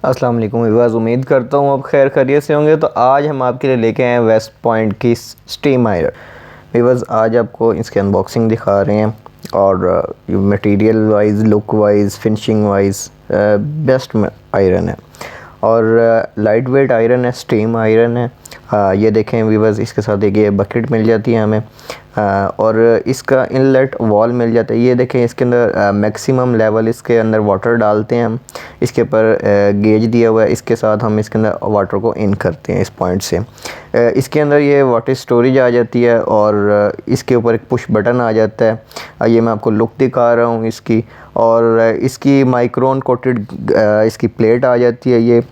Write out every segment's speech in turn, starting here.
अस्सलाम वालेकुम व्यूअर्स, उम्मीद करता हूँ आप खैर खैरियत से होंगे। तो आज हम आपके लिए लेके आए हैं वेस्ट पॉइंट की स्टीम आयरन। व्यूअर्स, आज आपको इसके अनबॉक्सिंग दिखा रहे हैं और material wise, look wise, finishing wise best iron है और लाइट वेट आयरन है, स्टीम आयरन है। ये देखें व्यूअर्स, इसके साथ एक ये बकेट मिल जाती है हमें और इसका इनलेट वॉल मिल जाता है। ये देखें, इसके अंदर मैक्सिमम लेवल इसके अंदर वाटर डालते हैं हम। इसके ऊपर गेज दिया हुआ है, इसके साथ हम इसके अंदर वाटर को इन करते हैं इस पॉइंट से। इसके अंदर ये वाटर स्टोरेज आ जाती है और इसके ऊपर एक पुश बटन आ जाता है। ये मैं आपको लुक दिखा रहा हूँ इसकी। और इसकी माइक्रोन कोटेड इसकी प्लेट आ जाती है। ये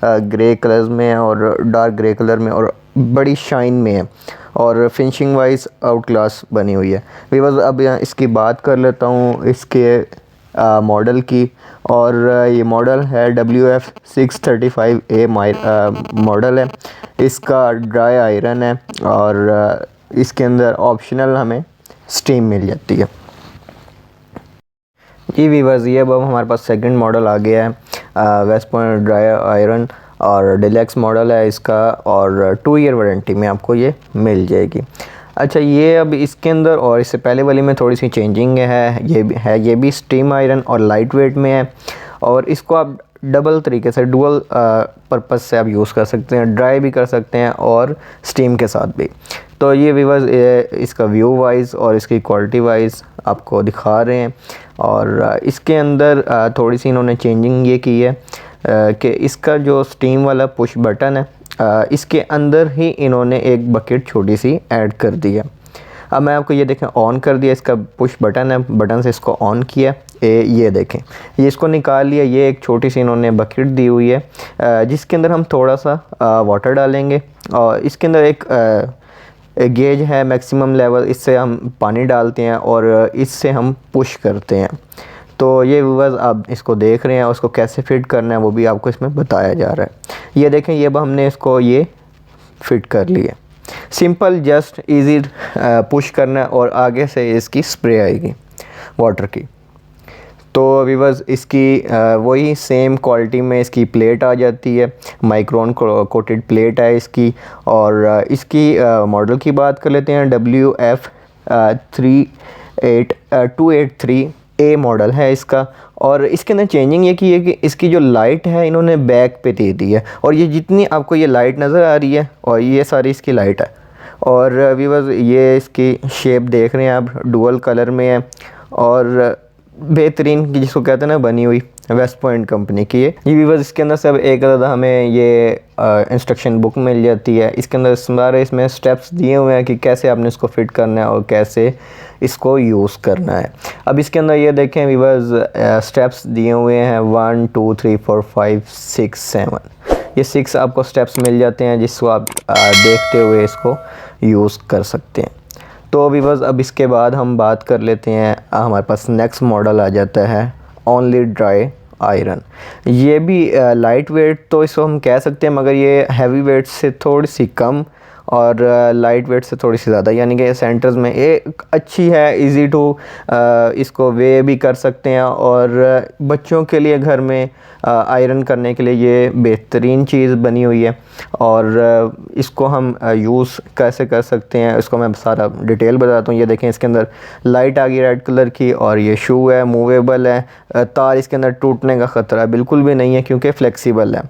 ग्रे कलर में है और डार्क ग्रे कलर में और बड़ी शाइन में है और फिनिशिंग वाइज आउट क्लास बनी हुई है। व्यूअर्स, अब इसकी बात कर लेता हूँ इसके मॉडल की। और ये मॉडल है WF635A मॉडल है। इसका ड्राई आयरन है और इसके अंदर ऑप्शनल हमें स्टीम मिल जाती है। जी व्यूअर्स, ये अब हमारे पास सेकंड मॉडल आ गया है, वेस्ट पॉइंट ड्राई आयरन और डिलक्स मॉडल है इसका और 2 ईयर वारंटी में आपको ये मिल जाएगी। अच्छा, ये अब इसके अंदर और इससे पहले वाली में थोड़ी सी चेंजिंग है। ये भी स्टीम आयरन और लाइट वेट में है और इसको आप डबल तरीके से, डुअल पर्पस से आप यूज़ कर सकते हैं। ड्राई भी कर सकते हैं और स्टीम के साथ भी। तो ये व्यूअर्स, इसका व्यू वाइज और इसकी क्वालिटी वाइज आपको दिखा रहे हैं। और इसके अंदर थोड़ी सी इन्होंने चेंजिंग ये की है कि इसका जो स्टीम वाला पुश बटन है, इसके अंदर ही इन्होंने एक बकेट छोटी सी ऐड कर दी है। अब मैं आपको ये देखें, ऑन कर दिया, इसका पुश बटन है, बटन से इसको ऑन किया। ये देखें, ये इसको निकाल लिया। ये एक छोटी सी इन्होंने बकेट दी हुई है जिसके अंदर हम थोड़ा सा वाटर डालेंगे और इसके अंदर एक गेज है मैक्सिमम लेवल, इससे हम पानी डालते हैं और इससे हम पुश करते हैं। तो ये व्यूअर्स, आप इसको देख रहे हैं, उसको कैसे फिट करना है वो भी आपको इसमें बताया जा रहा है। ये देखें, ये अब हमने इसको ये फिट कर लिया। सिंपल, जस्ट इजी पुश करना है और आगे से इसकी स्प्रे आएगी वाटर की। तो व्यूअर्स, इसकी वही सेम क्वालिटी में इसकी प्लेट आ जाती है, माइक्रोन कोटेड प्लेट है इसकी। और इसकी मॉडल की बात कर लेते हैं, WF283A मॉडल है इसका। और इसके अंदर चेंजिंग ये की है कि इसकी जो लाइट है इन्होंने बैक पे दे दी है और ये जितनी आपको ये लाइट नज़र आ रही है और ये सारी इसकी लाइट है। और व्यूअर्स, ये इसकी शेप देख रहे हैं आप, डुअल कलर में है और बेहतरीन की जिसको कहते हैं ना, बनी हुई वेस्ट पॉइंट कंपनी की है। ये व्यूअर्स, इसके अंदर सब एक अदद हमें ये इंस्ट्रक्शन बुक मिल जाती है। इसके अंदर सारे इसमें स्टेप्स दिए हुए हैं कि कैसे आपने इसको फिट करना है और कैसे इसको यूज़ करना है। अब इसके अंदर ये देखें व्यूअर्स, स्टेप्स दिए हुए हैं 1 2 3 4 5 6 7। ये 6 आपको स्टेप्स मिल जाते हैं जिसको आप देखते हुए इसको यूज़ कर सकते हैं। तो व्यूअर्स, अब इसके बाद हम बात कर लेते हैं, हमारे पास नेक्स्ट मॉडल आ जाता है ओनली ड्राई आयरन। ये भी लाइट वेट तो इसको हम कह सकते हैं, मगर ये हैवी वेट से थोड़ी सी कम और लाइट वेट से थोड़ी सी ज़्यादा, यानी कि सेंटर्स में ये अच्छी है। इजी टू इसको वे भी कर सकते हैं और बच्चों के लिए घर में आयरन करने के लिए ये बेहतरीन चीज़ बनी हुई है। और इसको हम यूज़ कैसे कर सकते हैं इसको मैं सारा डिटेल बताता हूँ। ये देखें, इसके अंदर लाइट आ गई रेड कलर की और ये शू है, मूवेबल है। तार इसके अंदर टूटने का ख़तरा बिल्कुल भी नहीं है क्योंकि फ़्लेक्सिबल है।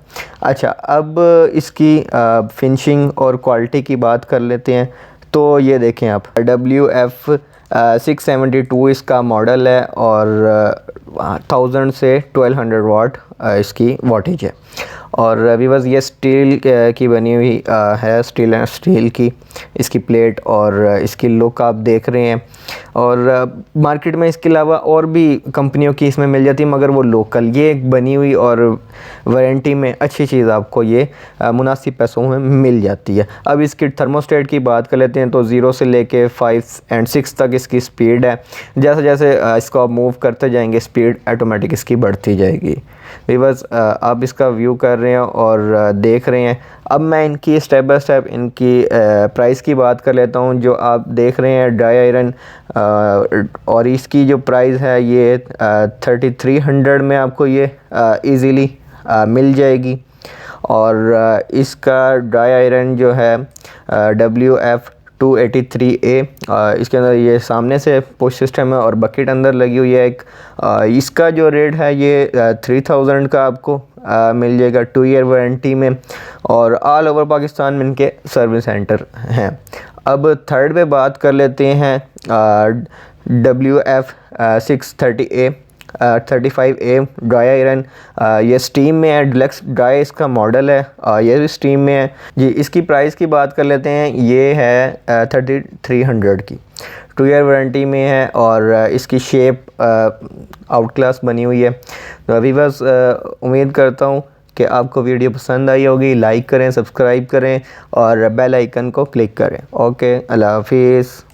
अच्छा, अब इसकी फिनिशिंग और क्वालिटी की बात कर लेते हैं। तो ये देखें आप, WF672 इसका मॉडल है और 1000 से 1200 वाट इसकी वाटेज है। और व्यूअर्स, ये स्टील की बनी हुई है, स्टील की इसकी प्लेट और इसकी लुक आप देख रहे हैं। और मार्केट में इसके अलावा और भी कंपनियों की इसमें मिल जाती है, मगर वो लोकल, ये एक बनी हुई और वारंटी में अच्छी चीज़ आपको ये मुनासिब पैसों में मिल जाती है। अब इसकी थर्मोस्टेट की बात कर लेते हैं। तो 0 से लेके 5 और 6 तक इसकी स्पीड है। जैसे जैसे इसको आप मूव करते जाएंगे स्पीड ऑटोमेटिक इसकी बढ़ती जाएगी। व्यूअर्स, आप इसका व्यू कर रहे हैं और देख रहे हैं। अब मैं इनकी स्टेप बाय स्टेप इनकी प्राइस की बात कर लेता हूं। जो आप देख रहे हैं ड्राई आयरन, और इसकी जो प्राइस है ये 3300 में आपको ये इजीली मिल जाएगी। और इसका ड्राई आयरन जो है WF283A, इसके अंदर ये सामने से पुश सिस्टम है और बकेट अंदर लगी हुई है एक। इसका जो रेट है ये 3000 का आपको मिल जाएगा 2 ईयर वारंटी में, और ऑल ओवर पाकिस्तान में इनके सर्विस सेंटर हैं। अब थर्ड पे बात कर लेते हैं WF630A 35A ड्राई आयरन। ये स्टीम में है, डिलक्स ड्राई इसका मॉडल है, ये भी स्टीम में है जी। इसकी प्राइस की बात कर लेते हैं, ये है 3300 की, 2 ईयर वारंटी में है और इसकी शेप आउट क्लास बनी हुई है। तो अभी बस उम्मीद करता हूँ कि आपको वीडियो पसंद आई होगी। लाइक करें, सब्सक्राइब करें और बेल आइकन को क्लिक करें। ओके, अल्लाह हाफिज़।